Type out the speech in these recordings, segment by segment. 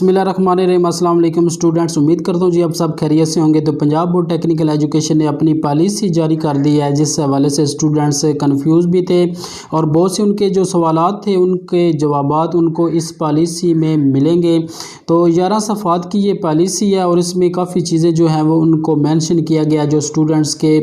बिस्मिल्लाहिर्रहमानिर्रहीम। अस्सलाम वालेकुम स्टूडेंट्स, उम्मीद करता हूँ जी आप सब खैरियत से होंगे। तो पंजाब बोर्ड टेक्निकल एजुकेशन ने अपनी पॉलिसी जारी कर दी है, जिस हवाले से स्टूडेंट्स कंफ्यूज भी थे और बहुत से उनके जो सवालात थे उनके जवाबात उनको इस पॉलिसी में मिलेंगे। तो 11 सफ़ात की ये पॉलिसी है और इसमें काफ़ी चीज़ें जो हैं वो उनको मेंशन किया गया। जो स्टूडेंट्स के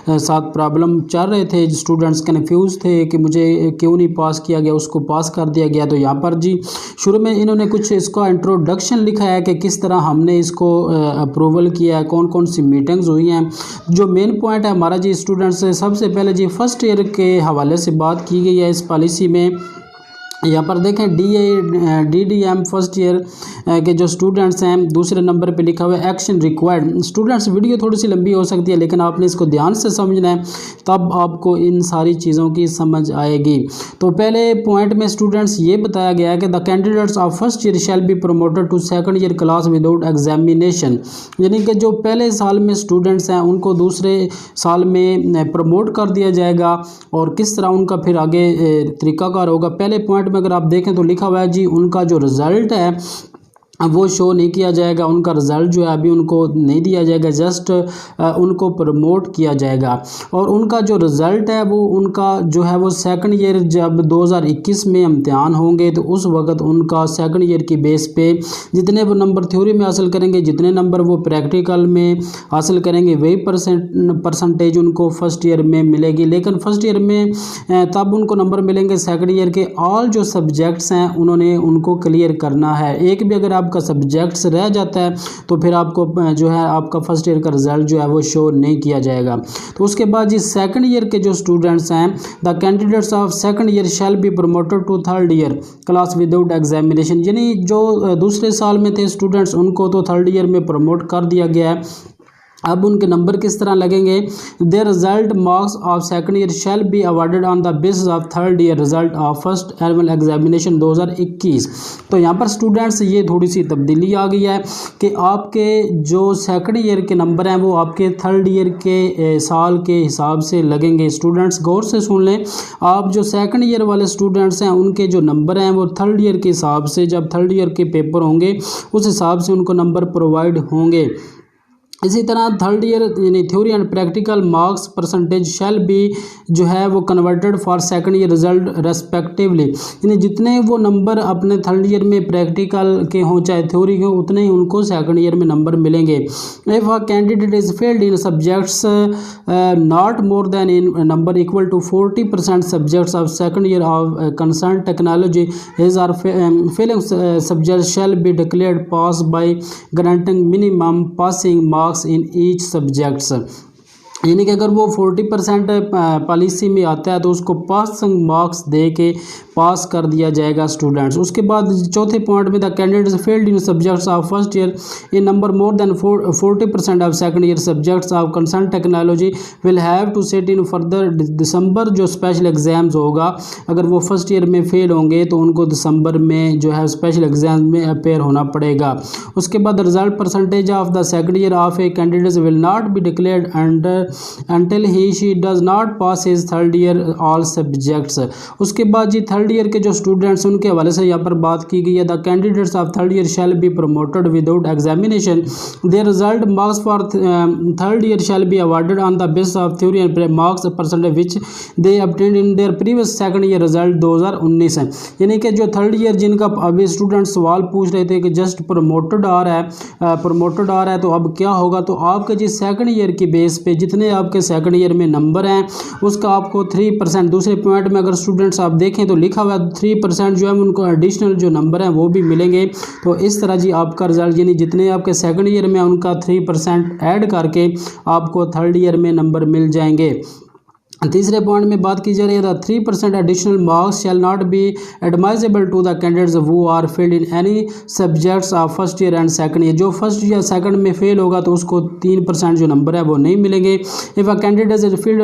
साथ प्रॉब्लम चल रहे थे, स्टूडेंट्स कन्फ्यूज़ थे कि मुझे क्यों नहीं पास किया गया, उसको पास कर दिया गया। तो यहाँ पर जी शुरू में इन्होंने कुछ इसका इंट्रोडक्शन लिखा है कि किस तरह हमने इसको अप्रूवल किया है, कौन कौन सी मीटिंग्स हुई हैं। जो मेन पॉइंट है हमारा जी स्टूडेंट्स से सबसे पहले जी फर्स्ट ईयर के हवाले से बात की गई है इस पॉलिसी में। यहाँ पर देखें DDM फर्स्ट ईयर के जो स्टूडेंट्स हैं, दूसरे नंबर पे लिखा हुआ है एक्शन रिक्वायर्ड। स्टूडेंट्स वीडियो थोड़ी सी लंबी हो सकती है लेकिन आपने इसको ध्यान से समझना है, तब आपको इन सारी चीज़ों की समझ आएगी। तो पहले पॉइंट में स्टूडेंट्स ये बताया गया है कि the candidates of first year shall be promoted to second year class without examination. यानी कि जो पहले साल में स्टूडेंट्स हैं उनको दूसरे साल में प्रमोट कर दिया जाएगा। और किस तरह उनका फिर आगे तरीकाकार होगा, पहले पॉइंट में अगर आप देखें तो लिखा हुआ है जी उनका जो रिज़ल्ट है वो शो नहीं किया जाएगा। उनका रिज़ल्ट जो है अभी उनको नहीं दिया जाएगा, जस्ट उनको प्रमोट किया जाएगा। और उनका जो रिज़ल्ट है वो उनका जो है वो सेकंड ईयर जब 2021 में इम्तिहान होंगे तो उस वक़्त उनका सेकंड ईयर की बेस पे जितने वो नंबर थ्योरी में हासिल करेंगे, जितने नंबर वो प्रैक्टिकल में हासिल करेंगे, वही परसेंटेज उनको फर्स्ट ईयर में मिलेगी। लेकिन फर्स्ट ईयर में तब उनको नंबर मिलेंगे सेकंड ईयर के ऑल जो सब्जेक्ट्स हैं उन्होंने उनको क्लियर करना है। एक भी अगर आपका सब्जेक्ट्स रह जाता है तो फिर आपको जो है आपका फर्स्ट ईयर का रिजल्ट जो है वो शो नहीं किया जाएगा। तो उसके बाद जी सेकंड ईयर के जो स्टूडेंट्स हैं, the candidates of second year shall be promoted to third year class without examination. यानी जो दूसरे साल में थे स्टूडेंट्स उनको तो थर्ड ईयर में प्रमोट कर दिया गया है। अब उनके नंबर किस तरह लगेंगे, there result marks of second year shall be awarded on the basis of third year result of first annual examination 2021। तो यहाँ पर स्टूडेंट्स ये थोड़ी सी तब्दीली आ गई है कि आपके जो सेकंड ईयर के नंबर हैं वो आपके थर्ड ईयर के साल के हिसाब से लगेंगे। स्टूडेंट्स गौर से सुन लें, आप जो सेकंड ईयर वाले स्टूडेंट्स हैं उनके जो नंबर हैं वो थर्ड ईयर के हिसाब से, जब थर्ड ईयर के पेपर होंगे उस हिसाब से उनको नंबर प्रोवाइड होंगे। इसी तरह थर्ड ईयर यानी theory and practical marks percentage shall B जो है वो converted for second year result respectively. यानी जितने वो नंबर अपने थर्ड ईयर में प्रैक्टिकल के हों चाहे थ्योरी के, उतने ही उनको सेकंड ईयर में नंबर मिलेंगे। If a candidate is failed in subjects not more than in number equal to 40% subjects of second year of concern technology his are failing subject shall be declared pass by granting minimum passing marks in each subjects। यानी कि अगर वो 40% policy में आता है तो उसको passing marks दे के पास कर दिया जाएगा स्टूडेंट्स। उसके बाद चौथे पॉइंट में the candidates failed in subjects of first year in number more than 40% of second year subjects of concern technology will have to set in further December जो स्पेशल एग्जाम्स होगा। अगर वो फर्स्ट ईयर में fail होंगे तो उनको दिसंबर में जो है स्पेशल एग्जाम में अपेयर होना पड़ेगा। उसके बाद result percentage of the second year of A candidates will not be declared under until he she does not pass his third year all subjects। उसके बाद जी थर्ड ईयर के जो स्टूडेंट्स उनके हवाले से यहाँ पर बात की गई है। The candidates of third year shall be promoted without examination, their result marks for third year shall be awarded on the basis of theory and marks percentage which they obtained in their previous second year result 2019 है। यानी कि जो third year जिनका अभी student सवाल पूछ रहे थे कि जस्ट प्रमोटेड आ रहा है तो अब क्या होगा, तो आपके जी सेकंड ईयर की बेस पे जितने आपके सेकंड ईयर में नंबर हैं उसका आपको 3%, दूसरे पॉइंट में अगर स्टूडेंट्स आप देखें तो लिखा हुआ 3% जो है उनको एडिशनल जो नंबर हैं वो भी मिलेंगे। तो इस तरह जी आपका रिजल्ट यानी जितने आपके सेकंड ईयर में उनका 3% ऐड करके आपको थर्ड ईयर में नंबर मिल जाएंगे। तीसरे पॉइंट में बात की जा रही है the 3% additional marks shall not be admissible to the candidates who are failed in any subjects of first year and second year. जो फर्स्ट या सेकंड में फेल होगा तो उसको 3% जो नंबर है वो नहीं मिलेंगे। If a candidate is failed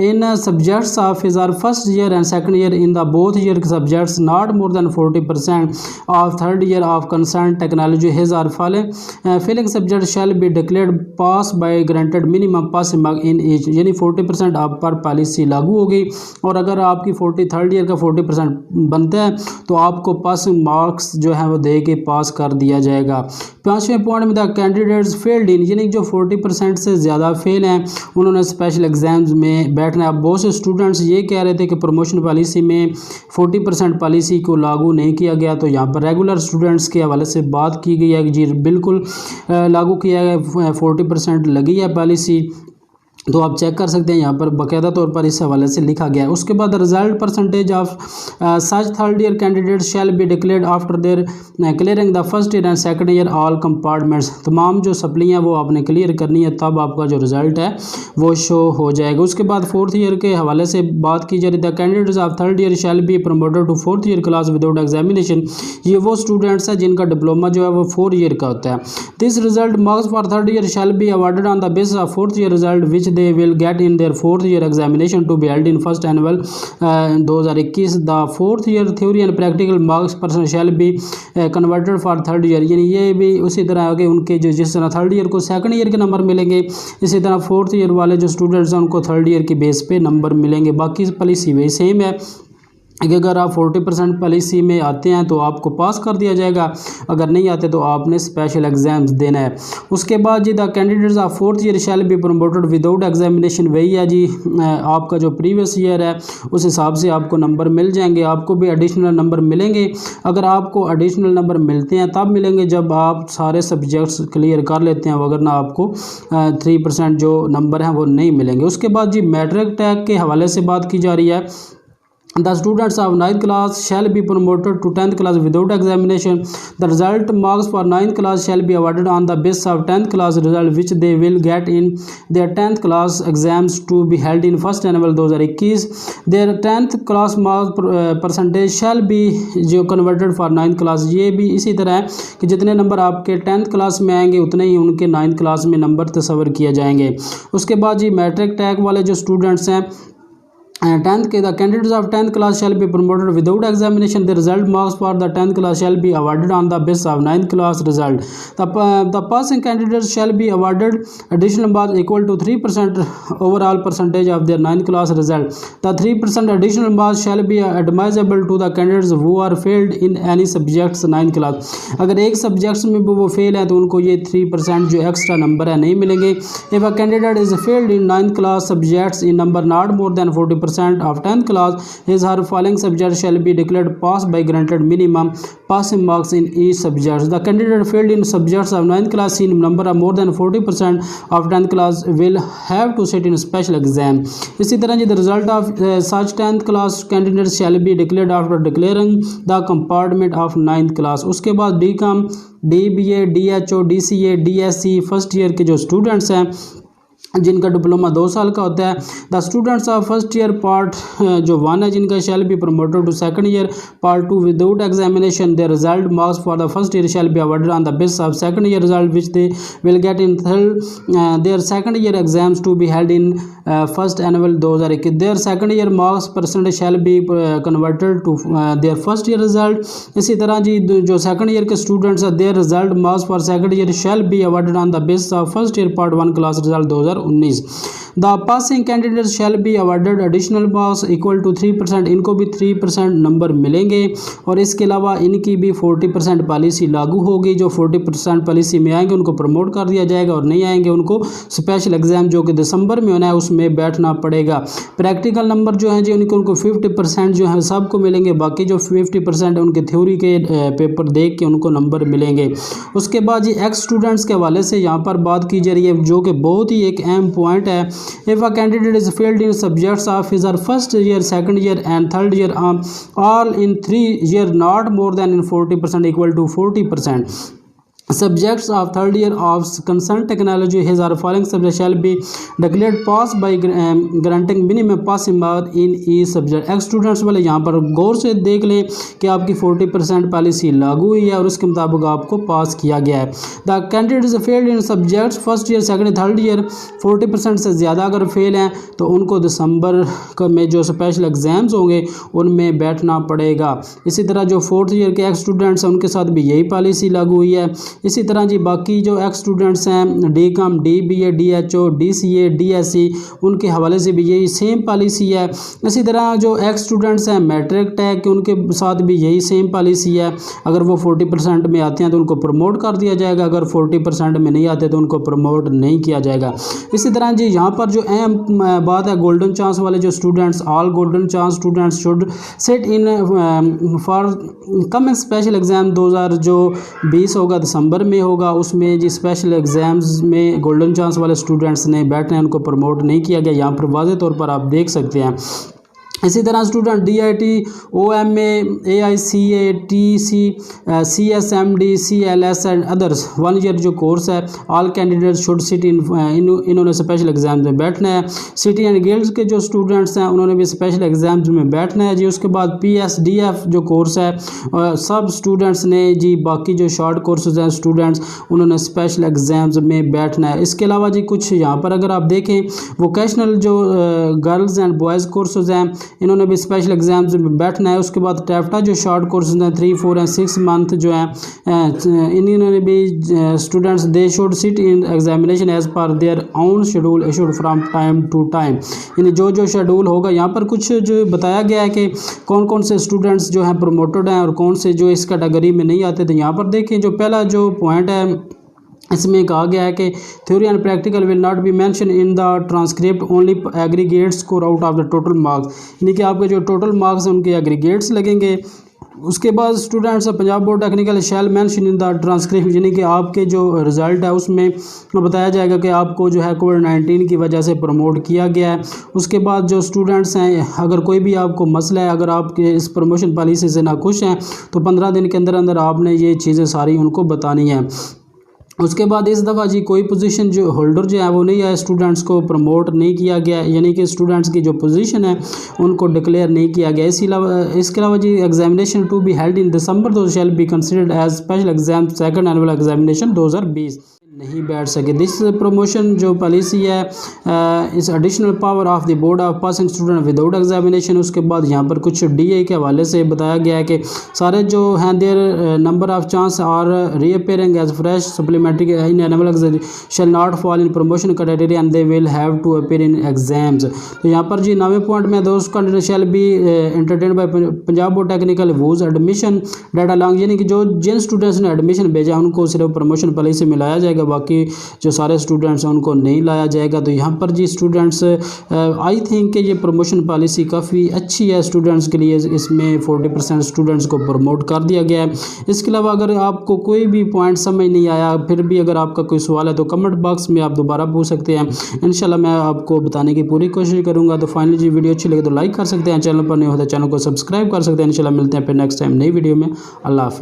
in subjects of his are first year and second year in the both year subjects not more than 40% of third year of concern technology his are failing subject shall be declared pass by granted minimum passing mark in each. यानी 40% आप आप पर policy लागू होगी। और अगर आपकी 3rd year का 40% बनता है तो आपको पासिंग मार्क्स जो है वो दे के पास कर दिया जाएगा। 5वें पॉइंट में द कैंडिडेट्स फेल्ड इन, यानी जो 40% से ज़्यादा फेल हैं उन्होंने स्पेशल एग्जाम्स में बैठना है। अब बहुत से स्टूडेंट्स ये कह रहे थे कि प्रमोशन पॉलिसी में 40% पॉलिसी को लागू नहीं किया गया, तो यहाँ पर रेगुलर स्टूडेंट्स के हवाले से बात की गई है कि जी बिल्कुल लागू किया गया, 40% लगी है पॉलिसी। तो आप चेक कर सकते हैं, यहाँ पर बाकायदा तौर पर इस हवाले से लिखा गया है। उसके बाद result percentage of such 3rd year candidate shall be declared after their clearing the 1st year and 2nd year all compartments. तमाम जो सप्ली हैं वो आपने क्लियर करनी है, तब आपका जो रिजल्ट है वो शो हो जाएगा। उसके बाद 4th ईयर के हवाले से बात की जा रही है, the candidates of 3rd year shall be promoted to 4th year class without examination. ये वो स्टूडेंट्स हैं जिनका डिप्लोमा जो है वो 4 ईयर का होता है। This result marks for 3rd year shall be awarded on the basis of 4th year result which they will get in their 4th year examination to be held in first annual 2021. The 4th year theory and practical marks person shall be converted for 3rd year। यानी ये भी उसी तरह आगे उनके जो जिस तरह 3rd ईयर को 2nd ईयर के नंबर मिलेंगे, इसी तरह 4th ईयर वाले जो स्टूडेंट्स हैं उनको 3rd ईयर के बेस पे नंबर मिलेंगे। बाकी पॉलिसी वही सेम है कि अगर आप 40% पॉलिसी में आते हैं तो आपको पास कर दिया जाएगा, अगर नहीं आते तो आपने स्पेशल एग्जाम्स देना है। उसके बाद जी the candidates of 4th year shall be promoted without examination, वही है जी आपका जो प्रीवियस ईयर है उस हिसाब से आपको नंबर मिल जाएंगे। आपको भी एडिशनल नंबर मिलेंगे। अगर आपको एडिशनल नंबर मिलते हैं तब मिलेंगे जब आप सारे सब्जेक्ट्स क्लियर कर लेते हैं, वगरना आपको 3% जो नंबर हैं वो नहीं मिलेंगे। उसके बाद जी मैट्रिक टैग के हवाले से बात की जा रही है। The students of 9th class shall be promoted to 10th class without examination. The result marks for 9th class shall be awarded on the basis of 10th class result which they will get in their 10th class exams to be held in first annual 2021. Their 10th class mark percentage shall be जो converted for 9th class। ये भी इसी तरह है कि जितने number आपके 10th class में आएंगे उतने ही उनके 9th क्लास में नंबर तस्वर किए जाएंगे। उसके बाद जी मैट्रिक टैग वाले जो स्टूडेंट्स हैं 10th के the candidates of 10th class shall be promoted without examination. The result marks for the 10th class shall be awarded on the basis of 9th class result. The passing candidates shall be awarded additional marks equal to 3% overall percentage of their 9th class result. The 3% additional marks shall be admissible to the candidates who are failed in any subjects 9th class. अगर एक subjects में भी वो fail है तो उनको ये 3% जो एक्स्ट्रा नंबर है नहीं मिलेंगे। If a candidate is failed in 9th class subjects in number not more than 40% of 10th class, his her following subject shall be declared pass by granted minimum passing marks in each subject. The candidate failed in subjects of 9th class in number of more than 40% of 10th class will have to sit in special exam. इसी तरह the result of such 10th class candidates shall be declared after declaring the compartment of 9th class. उसके बाद DCOM, DBA, DHO, DCA, DSC first year के जो students हैं जिनका diploma 2 साल का होता है। The students of first year part जो 1 है जिनका shall be promoted to 2nd year part 2 without examination. Their result marks for the first year shall be awarded on the basis of 2nd year result which they will get in their 2nd year exams to be held in first annual 2021। Their 2nd year marks percentage shall be converted to their first year result. इसी तरह जी जो 2nd year के students हैं their result marks for 2nd year shall be awarded on the basis of first year part 1 class result 2019। The passing candidate shall be awarded additional marks equal to 3%। इनको भी 3% number मिलेंगे और इसके अलावा इनकी भी 40% पॉलिसी लागू होगी। जो 40% पॉलिसी में आएंगे उनको प्रमोट कर दिया जाएगा और नहीं आएंगे उनको स्पेशल एग्जाम जो कि दिसंबर में होना है उसमें बैठना पड़ेगा। प्रैक्टिकल नंबर जो हैं जी उनको 50% जो है सबको मिलेंगे, बाकी जो 50% उनके थ्योरी के पेपर देख के उनको नंबर मिलेंगे। उसके बाद जी एक्स स्टूडेंट्स के हवाले से यहाँ पर बात की जा रही है जो कि बहुत ही एक अहम पॉइंट है। If a candidate is failed in subjects of his are first year 2nd year and 3rd year all in 3 year not more than in 40% equal to 40%। Subjects of 3rd year of concerned technology his or following subject shall be declared pass by granting minimum passing mark in each subject। X students वाले यहाँ पर गौर से देख लें कि आपकी 40% policy लागू हुई है और उसके मुताबिक आपको पास किया गया है। The candidate is failed in subjects first year 2nd 3rd year 40% से ज़्यादा अगर फेल हैं तो उनको दिसंबर में जो स्पेशल एग्जाम्स होंगे उनमें बैठना पड़ेगा। इसी तरह जो 4th ईयर के एक्स स्टूडेंट्स हैं उनके साथ भी यही पॉलिसी लागू हुई है इसी तरह जी बाकी जो एक्स स्टूडेंट्स हैं DCOM, DBA, DHO, DCA, DSE उनके हवाले से भी यही सेम पॉलिसी है। इसी तरह जो एक्स स्टूडेंट्स हैं मैट्रिक टैग उनके साथ भी यही सेम पॉलिसी है। अगर वो 40% में आते हैं तो उनको प्रमोट कर दिया जाएगा, अगर 40% में नहीं आते तो उनको प्रमोट नहीं किया जाएगा। इसी तरह जी यहाँ पर जो अहम बात है गोल्डन चांस वाले जो students, all golden chance students should sit in for coming special exam 2020 होगा, दिसंबर में होगा। उसमें जी स्पेशल एग्ज़ाम्स में गोल्डन चांस वाले स्टूडेंट्स ने बैठना है, उनको प्रमोट नहीं किया गया। यहाँ पर वाज़ेह तौर पर आप देख सकते हैं। इसी तरह student DIT, OMA, AICA, TC, CSMD, CLS and others 1 year जो कोर्स है, ऑल कैंडिडेट्स शुड सिट इन्होंने स्पेशल एग्ज़ाम्स में बैठना है। सिटी एंड गिल्ड्स के जो स्टूडेंट्स हैं उन्होंने भी स्पेशल एग्ज़ाम्स में बैठना है जी। उसके बाद PSDF जो कोर्स है सब स्टूडेंट्स ने जी, बाकी जो शॉर्ट कोर्सेज हैं स्टूडेंट्स उन्होंने स्पेशल एग्ज़ाम्स में बैठना है। इसके अलावा जी कुछ यहाँ पर अगर आप देखें वोकेशनल जो गर्ल्स एंड बॉयज़ कोर्सेज हैं इन्होंने भी स्पेशल एग्ज़ाम्स में बैठना है। उसके बाद टैफ्टा जो शॉर्ट कोर्सेज हैं 3, 4 एंड 6 मंथ जो हैं इन्होंने भी students they should sit in examination as per their own schedule issued from time to time. यानी जो शेड्यूल होगा, यहाँ पर कुछ जो बताया गया है कि कौन कौन से स्टूडेंट्स जो हैं प्रमोटेड हैं और कौन से जो इस कैटेगरी में नहीं आते। तो यहाँ पर देखें जो पहला जो पॉइंट है इसमें कहा गया है कि theory and practical will not be mention in the transcript, only aggregate score out of the total marks. यानी कि आपके जो टोटल मार्क्स हैं उनके एग्रीगेट्स लगेंगे। उसके बाद students Punjab board technical shall mention in the transcript, यानी कि आपके जो रिज़ल्ट है उसमें बताया जाएगा कि आपको जो है कोविड-19 की वजह से प्रमोट किया गया है। उसके बाद जो स्टूडेंट्स हैं अगर कोई भी आपको मसला है, अगर आपके इस प्रमोशन पॉलिसी से नाखुश हैं तो 15 दिन के अंदर अंदर आपने ये चीज़ें सारी उनको बतानी है। उसके बाद इस दफ़ा जी कोई पोजीशन जो होल्डर जो है वो नहीं है, स्टूडेंट्स को प्रमोट नहीं किया गया, यानी कि स्टूडेंट्स की जो पोजीशन है उनको डिक्लेयर नहीं किया गया। इसके अलावा जी examination to be held in December दो shall be considered as special exam second annual examination 2020 नहीं बैठ सके। दिस प्रमोशन जो पॉलिसी है इस additional power of the board of passing student without examination. उसके बाद यहाँ पर कुछ DA के हवाले से बताया गया है कि सारे जो हैं their number of chance are reappearing as fresh supplementary in annual exam shall not fall in promotion criteria and they will have to appear in exams. तो यहाँ पर जी 9वें पॉइंट में दोस्त candidate shall be entertain by Punjab board technical वूज admission data long, यानी कि जो जिन स्टूडेंट्स ने एडमिशन भेजा उनको सिर्फ प्रमोशन पॉलिसी में लाया जाएगा, बाकी जो सारे स्टूडेंट्स हैं उनको नहीं लाया जाएगा। तो यहाँ पर जी स्टूडेंट्स आई थिंक कि ये प्रमोशन पॉलिसी काफ़ी अच्छी है स्टूडेंट्स के लिए। इसमें 40% स्टूडेंट्स को प्रमोट कर दिया गया है। इसके अलावा अगर आपको कोई भी पॉइंट समझ नहीं आया, फिर भी अगर आपका कोई सवाल है तो कमेंट बॉक्स में आप दोबारा पूछ सकते हैं, इंशाल्लाह मैं आपको बताने की पूरी कोशिश करूँगा। तो फाइनली जी वीडियो अच्छी लगे तो लाइक कर सकते हैं, चैनल पर नहीं होता चैनल को सब्सक्राइब कर सकते हैं। इंशाल्लाह मिलते हैं फिर नेक्स्ट टाइम नई वीडियो में। अल्लाह हाफिज़।